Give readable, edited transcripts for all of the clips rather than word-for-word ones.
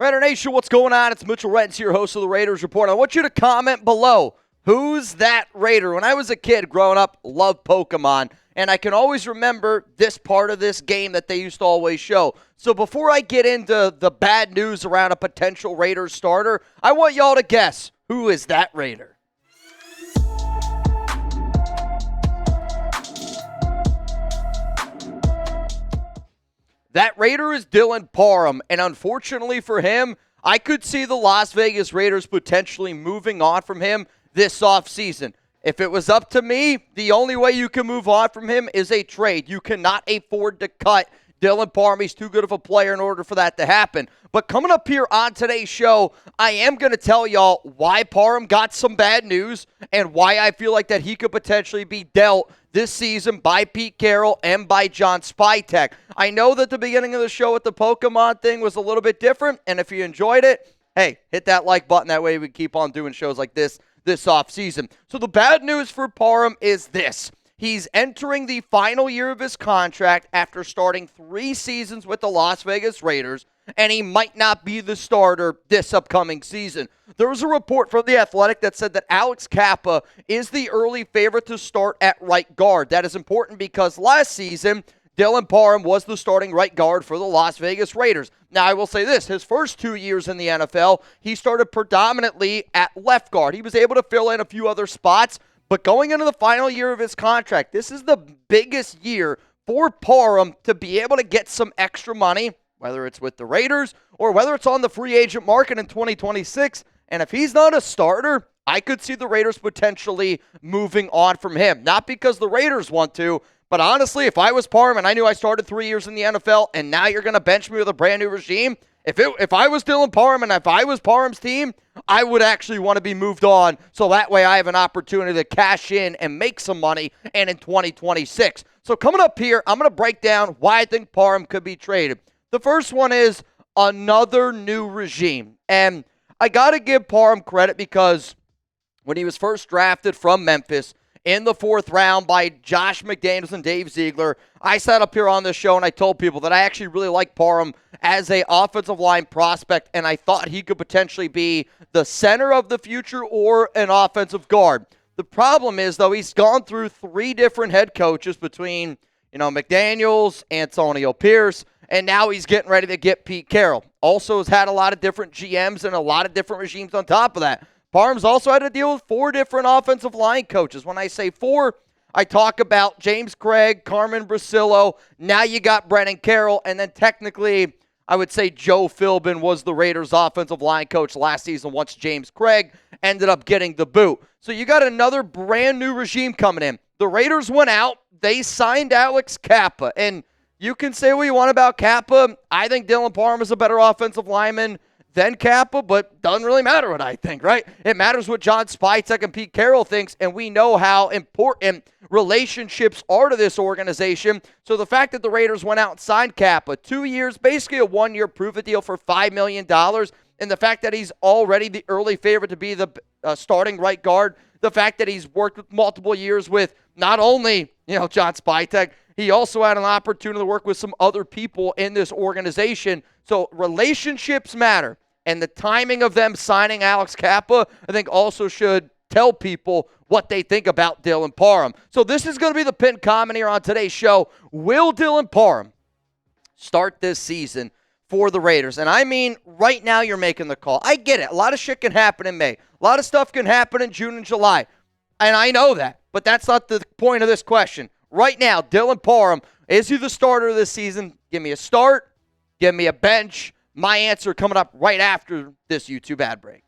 Raider Nation, what's going on? It's Mitchell Renz, your host of the Raiders Report. I want you to comment below, who's that Raider? When I was a kid growing up, loved Pokemon, and I can always remember this part of this game that they used to always show. So before I get into the bad news around a potential Raiders starter, I want y'all to guess, who is that Raider? That Raider is Dylan Parham, and unfortunately for him, I could see the Las Vegas Raiders potentially moving on from him this offseason. If it was up to me, the only way you can move on from him is a trade. You cannot afford to cut Dylan Parham. He's too good of a player in order for that to happen. But coming up here on today's show, I am going to tell y'all why Parham got some bad news and why I feel like that he could potentially be dealt this season by Pete Carroll and by John Spytek. I know that the beginning of the show with the Pokemon thing was a little bit different, and if you enjoyed it, hey, hit that like button. That way we can keep on doing shows like this offseason. So the bad news for Parham is this. He's entering the final year of his contract after starting 3 seasons with the Las Vegas Raiders, and he might not be the starter this upcoming season. There was a report from The Athletic that said that Alex Cappa is the early favorite to start at right guard. That is important because last season, Dylan Parham was the starting right guard for the Las Vegas Raiders. Now, I will say this, his first 2 years in the NFL, he started predominantly at left guard. He was able to fill in a few other spots, but going into the final year of his contract, this is the biggest year for Parham to be able to get some extra money, whether it's with the Raiders or whether it's on the free agent market in 2026. And if he's not a starter, I could see the Raiders potentially moving on from him. Not because the Raiders want to, but honestly, if I was Parham and I knew I started 3 years in the NFL and now you're going to bench me with a brand new regime, if I was Dylan Parham and if I was Parham's team, I would actually want to be moved on so that way I have an opportunity to cash in and make some money and in 2026. So coming up here, I'm going to break down why I think Parham could be traded. The first one is another new regime. And I got to give Parham credit because when he was first drafted from Memphis in the 4th round by Josh McDaniels and Dave Ziegler, I sat up here on this show and I told people that I actually really like Parham as a offensive line prospect, and I thought he could potentially be the center of the future or an offensive guard. The problem is, though, he's gone through 3 different head coaches between, McDaniels, Antonio Pierce, and now he's getting ready to get Pete Carroll. Also has had a lot of different GMs and a lot of different regimes on top of that. Parham's also had to deal with 4 different offensive line coaches. When I say 4, I talk about James Craig, Carmen Brasillo. Now you got Brennan Carroll, and then technically I would say Joe Philbin was the Raiders' offensive line coach last season once James Craig ended up getting the boot. So you got another brand new regime coming in. The Raiders went out. They signed Alex Cappa, and you can say what you want about Kappa. I think Dylan Parham is a better offensive lineman than Kappa, but doesn't really matter what I think, right? It matters what John Spytek and Pete Carroll thinks, and we know how important relationships are to this organization. So the fact that the Raiders went out and signed Kappa, 2 years, basically a 1-year prove-it deal for $5 million, and the fact that he's already the early favorite to be the starting right guard, the fact that he's worked with multiple years with not only, John Spytek, he also had an opportunity to work with some other people in this organization. So relationships matter. And the timing of them signing Alex Kappa, I think also should tell people what they think about Dylan Parham. So this is going to be the pinned comment here on today's show. Will Dylan Parham start this season for the Raiders? And I mean, right now you're making the call. I get it. A lot of shit can happen in May. A lot of stuff can happen in June and July. And I know that. But that's not the point of this question. Right now, Dylan Parham, is he the starter this season? Give me a start. Give me a bench. My answer coming up right after this YouTube ad break.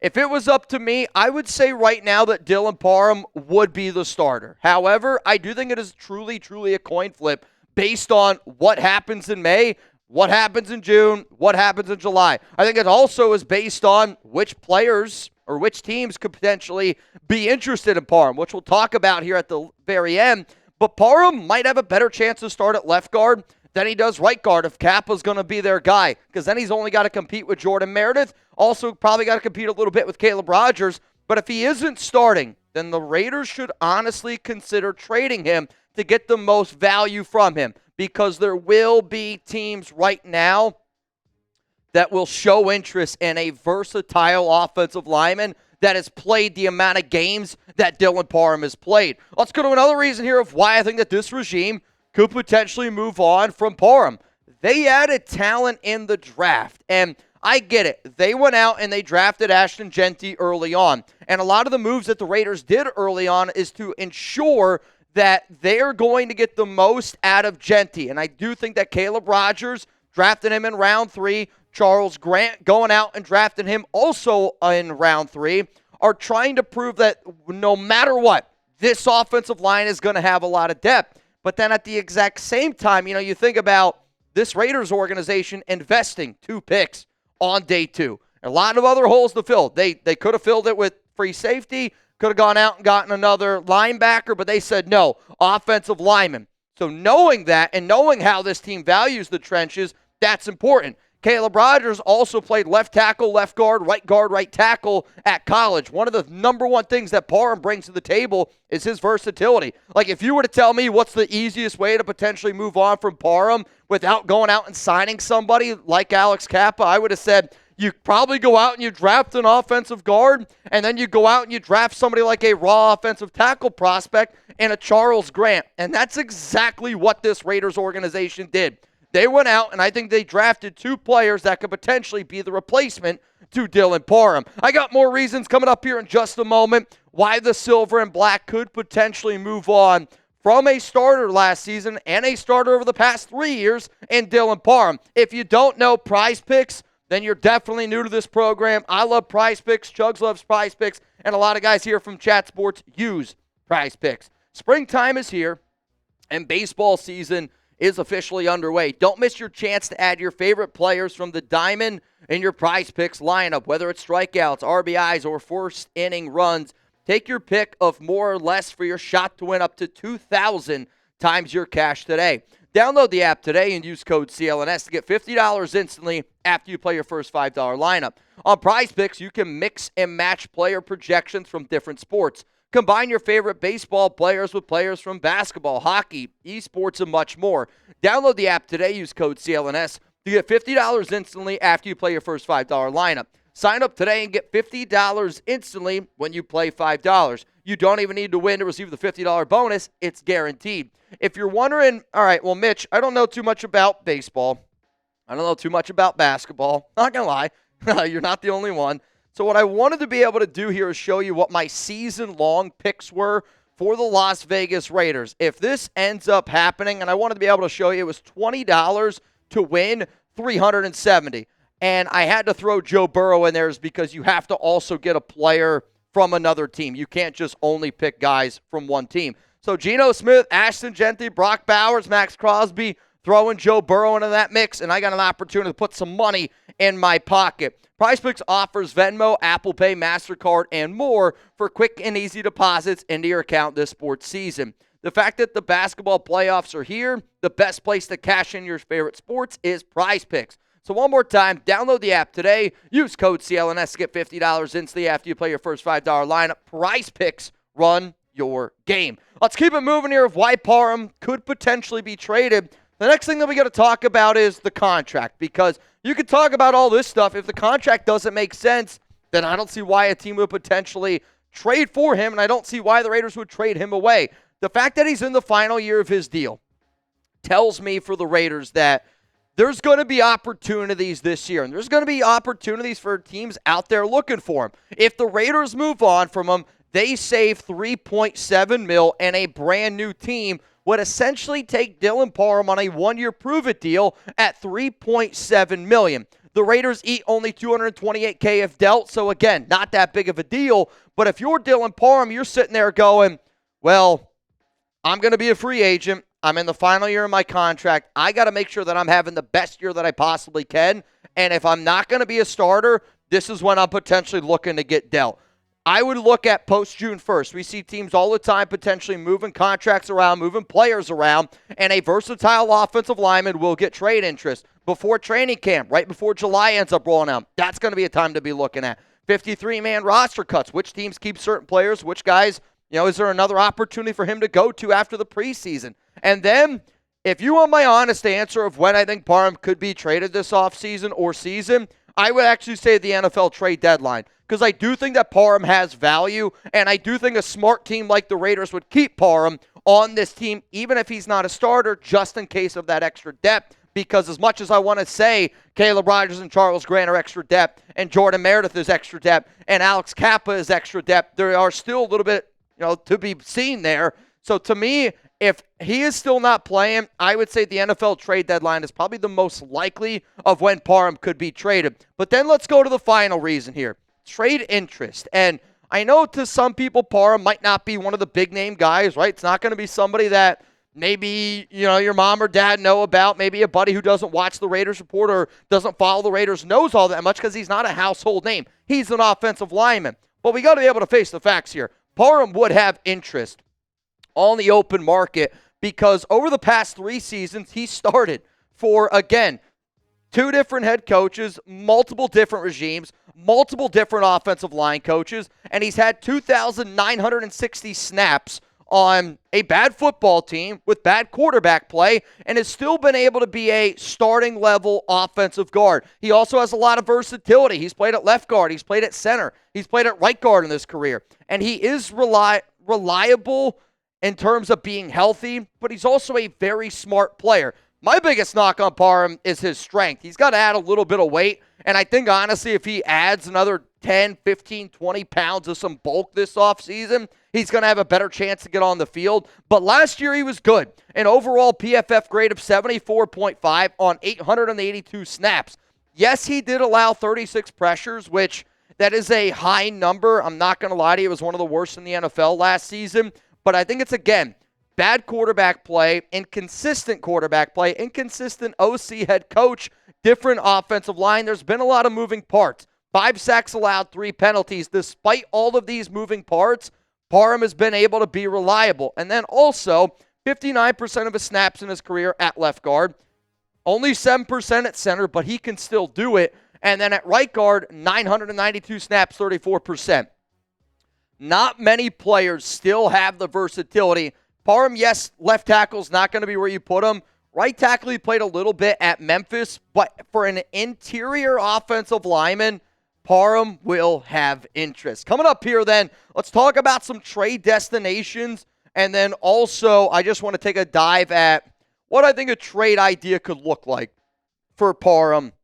If it was up to me, I would say right now that Dylan Parham would be the starter. However, I do think it is truly, truly a coin flip based on what happens in May, what happens in June, what happens in July. I think it also is based on which players or which teams could potentially be interested in Parham, which we'll talk about here at the very end. But Parham might have a better chance to start at left guard than he does right guard if Kappa's going to be their guy, because then he's only got to compete with Jordan Meredith, also probably got to compete a little bit with Caleb Rogers. But if he isn't starting, then the Raiders should honestly consider trading him to get the most value from him, because there will be teams right now that will show interest in a versatile offensive lineman that has played the amount of games that Dylan Parham has played. Let's go to another reason here of why I think that this regime could potentially move on from Parham. They added talent in the draft, and I get it. They went out and they drafted Ashton Jeanty early on, and a lot of the moves that the Raiders did early on is to ensure that they're going to get the most out of Jeanty, and I do think that Caleb Rogers drafted him in round 3, Charles Grant going out and drafting him also in round 3, are trying to prove that no matter what, this offensive line is going to have a lot of depth. But then at the exact same time, you think about this Raiders organization investing 2 picks on day 2. A lot of other holes to fill. They could have filled it with free safety, could have gone out and gotten another linebacker, but they said no, offensive lineman. So knowing that and knowing how this team values the trenches, that's important. Caleb Rogers also played left tackle, left guard, right tackle at college. One of the number one things that Parham brings to the table is his versatility. Like, if you were to tell me what's the easiest way to potentially move on from Parham without going out and signing somebody like Alex Kappa, I would have said you probably go out and you draft an offensive guard, and then you go out and you draft somebody like a raw offensive tackle prospect and a Charles Grant. And that's exactly what this Raiders organization did. They went out, and I think they drafted 2 players that could potentially be the replacement to Dylan Parham. I got more reasons coming up here in just a moment why the Silver and Black could potentially move on from a starter last season and a starter over the past 3 years in Dylan Parham. If you don't know Prize Picks, then you're definitely new to this program. I love Prize Picks. Chugs loves Prize Picks. And a lot of guys here from Chat Sports use Prize Picks. Springtime is here, and baseball season is officially underway. Don't miss your chance to add your favorite players from the diamond in your Prize Picks lineup, whether it's strikeouts, RBIs, or first inning runs. Take your pick of more or less for your shot to win up to 2,000 times your cash today. Download the app today and use code CLNS to get $50 instantly after you play your first $5 lineup. On Prize Picks, you can mix and match player projections from different sports. Combine your favorite baseball players with players from basketball, hockey, esports, and much more. Download the app today. Use code CLNS to get $50 instantly after you play your first $5 lineup. Sign up today and get $50 instantly when you play $5. You don't even need to win to receive the $50 bonus. It's guaranteed. If you're wondering, all right, well, Mitch, I don't know too much about baseball. I don't know too much about basketball. Not going to lie. You're not the only one. So what I wanted to be able to do here is show you what my season-long picks were for the Las Vegas Raiders. If this ends up happening, and I wanted to be able to show you, it was $20 to win $370. And I had to throw Joe Burrow in there because you have to also get a player from another team. You can't just only pick guys from one team. So Geno Smith, Ashton Jeanty, Brock Bowers, Max Crosby, throwing Joe Burrow into that mix, and I got an opportunity to put some money in my pocket. PrizePicks offers Venmo, Apple Pay, MasterCard, and more for quick and easy deposits into your account this sports season. The fact that the basketball playoffs are here, the best place to cash in your favorite sports is PrizePicks. So one more time, download the app today. Use code CLNS to get $50 instantly after you play your first $5 lineup. PrizePicks, run your game. Let's keep it moving here of why Parham could potentially be traded. The next thing that we got to talk about is the contract, because you could talk about all this stuff. If the contract doesn't make sense, then I don't see why a team would potentially trade for him, and I don't see why the Raiders would trade him away. The fact that he's in the final year of his deal tells me for the Raiders that there's going to be opportunities this year, and there's going to be opportunities for teams out there looking for him. If the Raiders move on from him, they save $3.7 million, and a brand new team would essentially take Dylan Parham on a one-year prove-it deal at $3.7 million. The Raiders eat only $228K if dealt, so again, not that big of a deal. But if you're Dylan Parham, you're sitting there going, well, I'm going to be a free agent. I'm in the final year of my contract. I got to make sure that I'm having the best year that I possibly can. And if I'm not going to be a starter, this is when I'm potentially looking to get dealt. I would look at post-June 1st. We see teams all the time potentially moving contracts around, moving players around, and a versatile offensive lineman will get trade interest before training camp, right before July ends up rolling out. That's going to be a time to be looking at. 53-man roster cuts. Which teams keep certain players? Which guys, is there another opportunity for him to go to after the preseason? And then If you want my honest answer of when I think Parham could be traded this offseason or season, I would actually say the NFL trade deadline, because I do think that Parham has value, and I do think a smart team like the Raiders would keep Parham on this team, even if he's not a starter, just in case of that extra depth. Because as much as I want to say Caleb Rogers and Charles Grant are extra depth, and Jordan Meredith is extra depth, and Alex Kappa is extra depth, there are still a little bit, to be seen there. So to me, if he is still not playing, I would say the NFL trade deadline is probably the most likely of when Parham could be traded. But then let's go to the final reason here. Trade interest. And I know to some people, Parham might not be one of the big name guys, right? It's not going to be somebody that maybe, your mom or dad know about. Maybe a buddy who doesn't watch the Raiders report or doesn't follow the Raiders knows all that much because he's not a household name. He's an offensive lineman. But we got to be able to face the facts here. Parham would have interest on the open market because over the past 3 seasons, he started for, again, 2 different head coaches, multiple different regimes, multiple different offensive line coaches, and he's had 2,960 snaps on a bad football team with bad quarterback play and has still been able to be a starting level offensive guard. He also has a lot of versatility. He's played at left guard. He's played at center. He's played at right guard in his career. And he is reliable in terms of being healthy, but he's also a very smart player. My biggest knock on Parham is his strength. He's got to add a little bit of weight, and I think, honestly, if he adds another 10, 15, 20 pounds of some bulk this offseason, he's going to have a better chance to get on the field. But last year he was good. An overall PFF grade of 74.5 on 882 snaps. Yes, he did allow 36 pressures, which that is a high number. I'm not going to lie to you. It was one of the worst in the NFL last season. But I think it's, again, bad quarterback play, inconsistent quarterback play, inconsistent OC head coach, different offensive line. There's been a lot of moving parts. 5 sacks allowed, 3 penalties. Despite all of these moving parts, Parham has been able to be reliable. And then also, 59% of his snaps in his career at left guard. Only 7% at center, but he can still do it. And then at right guard, 992 snaps, 34%. Not many players still have the versatility. Parham, yes, left tackle's not going to be where you put him. Right tackle, he played a little bit at Memphis. But for an interior offensive lineman, Parham will have interest. Coming up here then, let's talk about some trade destinations. And then also, I just want to take a dive at what I think a trade idea could look like for Parham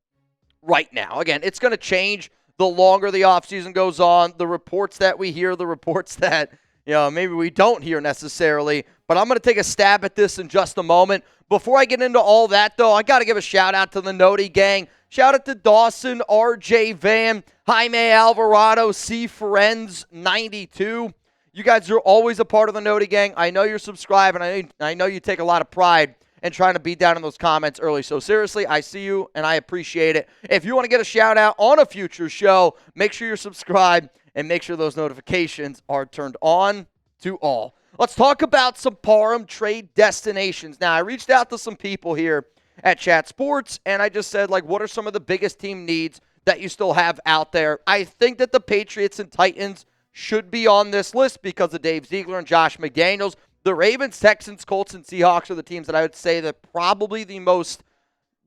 right now. Again, it's going to change the longer the offseason goes on. The reports that we hear, the reports that maybe we don't hear necessarily. But I'm going to take a stab at this in just a moment. Before I get into all that, though, I got to give a shout-out to the Noti gang. Shout out to Dawson, RJ Van, Jaime Alvarado, C. Renz 92. You guys are always a part of the Noti gang. I know you're subscribed, and I know you take a lot of pride in trying to beat down in those comments early. So seriously, I see you, and I appreciate it. If you want to get a shout-out on a future show, make sure you're subscribed and make sure those notifications are turned on to all. Let's talk about some Parham trade destinations. Now, I reached out to some people here at Chat Sports, and I just said, what are some of the biggest team needs that you still have out there? I think that the Patriots and Titans should be on this list because of Dave Ziegler and Josh McDaniels. The Ravens, Texans, Colts, and Seahawks are the teams that I would say that probably the most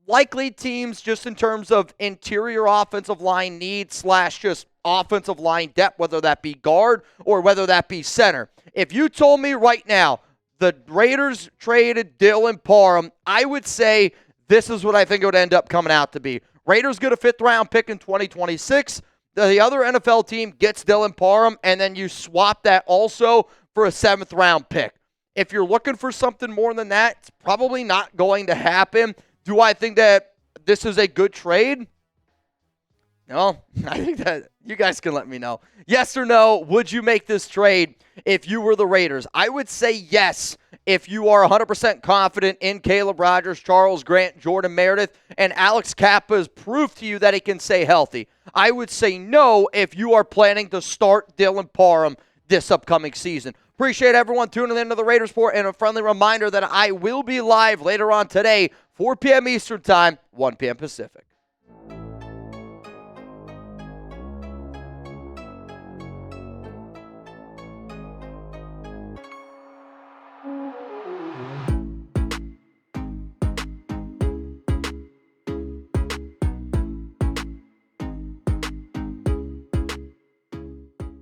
likely teams just in terms of interior offensive line needs / just offensive line depth, whether that be guard or whether that be center. If you told me right now the Raiders traded Dylan Parham, I would say this is what I think it would end up coming out to be. Raiders get a 5th-round pick in 2026. The other NFL team gets Dylan Parham, and then you swap that also for a 7th-round pick. If you're looking for something more than that, it's probably not going to happen. Do I think that this is a good trade? No, I think that you guys can let me know. Yes or no, would you make this trade if you were the Raiders? I would say yes if you are 100% confident in Caleb Rogers, Charles Grant, Jordan Meredith, and Alex Kappa has proved to you that he can stay healthy. I would say no if you are planning to start Dylan Parham this upcoming season. Appreciate everyone tuning into the Raiders Report, and a friendly reminder that I will be live later on today, 4 p.m. Eastern Time, 1 p.m. Pacific.